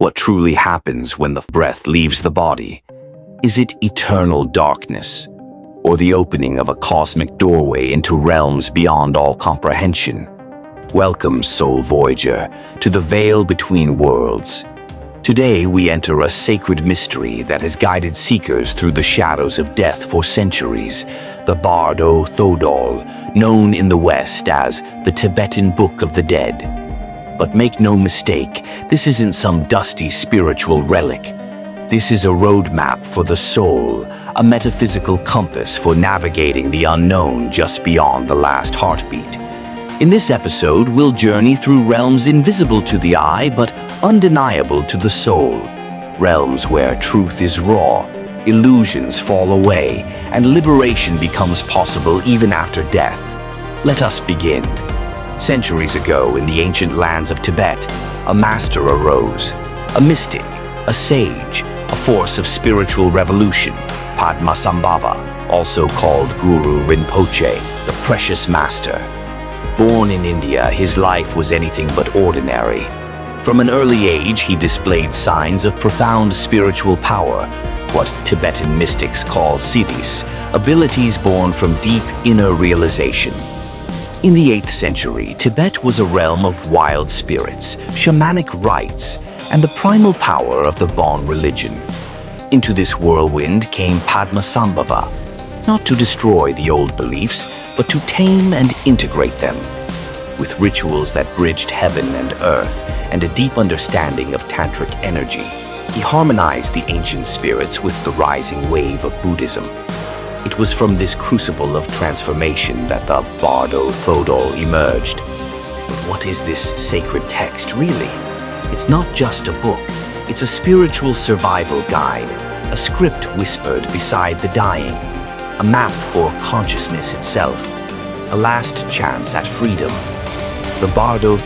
What truly happens when the breath leaves the body? Is it eternal darkness, or the opening of a cosmic doorway into realms beyond all comprehension? Welcome, soul voyager, to the veil between worlds. Today we enter a sacred mystery that has guided seekers through the shadows of death for centuries, the Bardo, known in the West as the Tibetan Book of the Dead. But make no mistake, this isn't some dusty spiritual relic. This is a roadmap for the soul, a metaphysical compass for navigating the unknown just beyond the last heartbeat. In this episode, we'll journey through realms invisible to the eye but undeniable to the soul. Realms where truth is raw, illusions fall away, and liberation becomes possible even after death. Let us begin. Centuries ago, in the ancient lands of Tibet, a master arose, a mystic, a sage, a force of spiritual revolution, Padmasambhava, also called Guru Rinpoche, the precious master. Born in India, his life was anything but ordinary. From an early age, he displayed signs of profound spiritual power, what Tibetan mystics call siddhis, abilities born from deep inner realization. In the 8th century, Tibet was a realm of wild spirits, shamanic rites, and the primal power of the Bon religion. Into this whirlwind came Padmasambhava, not to destroy the old beliefs, but to tame and integrate them. With rituals that bridged heaven and earth, and a deep understanding of tantric energy, he harmonized the ancient spirits with the rising wave of Buddhism. It was from this crucible of transformation that the Bardo emerged. But what is this sacred text really? It's not just a book, it's a spiritual survival guide, a script whispered beside the dying, a map for consciousness itself, a last chance at freedom. The Bardo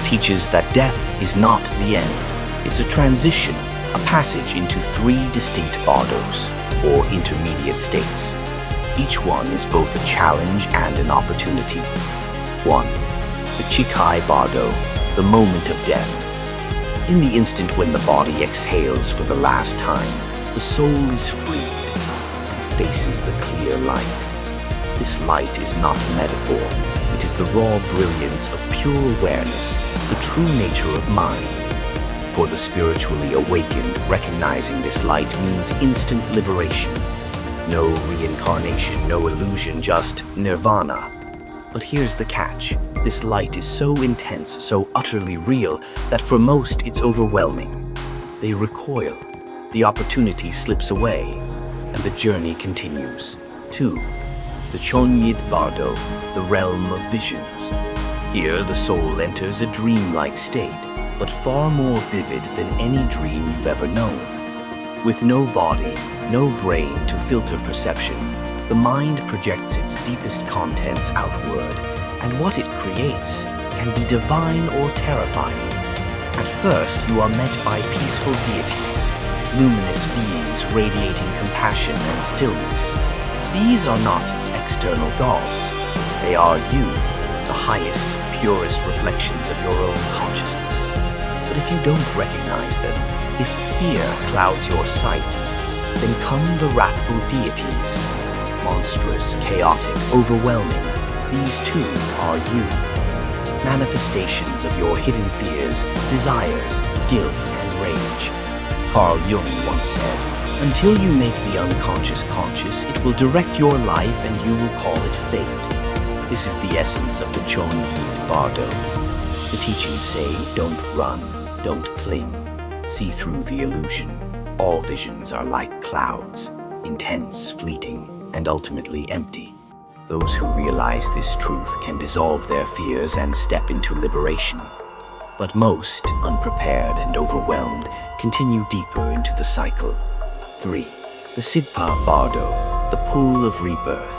teaches that death is not the end. It's a transition, a passage into 3 distinct Bardos, or intermediate states. Each one is both a challenge and an opportunity. 1. The Chikai Bardo, the moment of death. In the instant when the body exhales for the last time, the soul is freed and faces the clear light. This light is not a metaphor. It is the raw brilliance of pure awareness, the true nature of mind. For the spiritually awakened, recognizing this light means instant liberation. No reincarnation, no illusion, just nirvana. But here's the catch. This light is so intense, so utterly real, that for most it's overwhelming. They recoil. The opportunity slips away, and the journey continues. 2. The Chonyid Bardo, the realm of visions. Here the soul enters a dreamlike state, but far more vivid than any dream you've ever known. With no body, no brain to filter perception, the mind projects its deepest contents outward, and what it creates can be divine or terrifying. At first, you are met by peaceful deities, luminous beings radiating compassion and stillness. These are not external gods. They are you, the highest, purest reflections of your own consciousness. But if you don't recognize them, if fear clouds your sight, then come the wrathful deities. Monstrous, chaotic, overwhelming, these too are you. Manifestations of your hidden fears, desires, guilt, and rage. Carl Jung once said, "Until you make the unconscious conscious, it will direct your life and you will call it fate." This is the essence of the Chonyid Bardo. The teachings say, don't run, don't cling, see through the illusion. All visions are like clouds, intense, fleeting, and ultimately empty. Those who realize this truth can dissolve their fears and step into liberation. But most, unprepared and overwhelmed, continue deeper into the cycle. 3. The Sidpa Bardo, the pool of rebirth.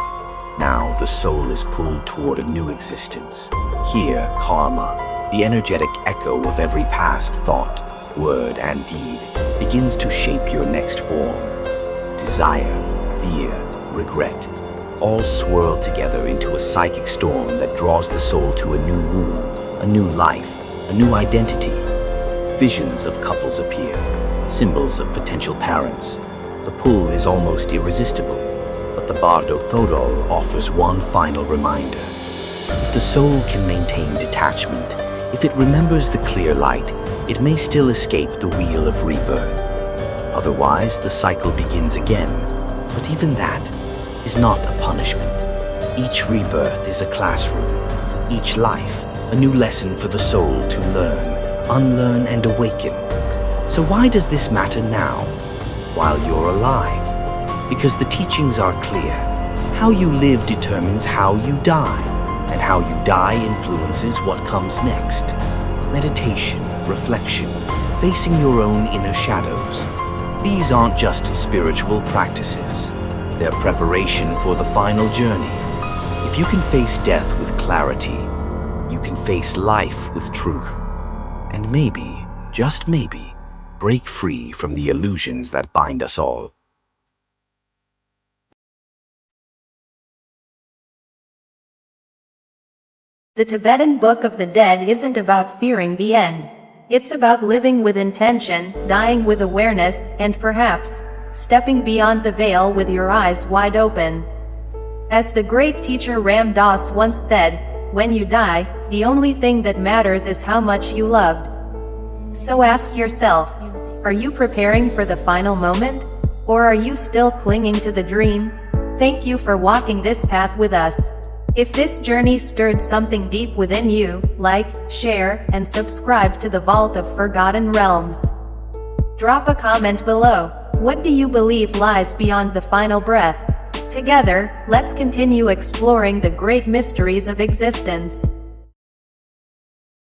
Now the soul is pulled toward a new existence. Here, karma, the energetic echo of every past thought, word, and deed, begins to shape your next form. Desire, fear, regret, all swirl together into a psychic storm that draws the soul to a new womb, a new life, a new identity. Visions of couples appear, symbols of potential parents. The pull is almost irresistible, but the Bardo offers one final reminder. If the soul can maintain detachment, if it remembers the clear light, it may still escape the wheel of rebirth. Otherwise, the cycle begins again. But even that is not a punishment. Each rebirth is a classroom. Each life, a new lesson for the soul to learn, unlearn, and awaken. So why does this matter now, while you're alive? Because the teachings are clear. How you live determines how you die, and how you die influences what comes next. Meditation, reflection, facing your own inner shadows. These aren't just spiritual practices. They're preparation for the final journey. If you can face death with clarity, you can face life with truth. And maybe, just maybe, break free from the illusions that bind us all. The Tibetan Book of the Dead isn't about fearing the end. It's about living with intention, dying with awareness, and perhaps, stepping beyond the veil with your eyes wide open. As the great teacher Ram Dass once said, when you die, the only thing that matters is how much you loved. So ask yourself, are you preparing for the final moment? Or are you still clinging to the dream? Thank you for walking this path with us. If this journey stirred something deep within you, like, share, and subscribe to the Vault of Forgotten Realms. Drop a comment below. What do you believe lies beyond the final breath? Together, let's continue exploring the great mysteries of existence.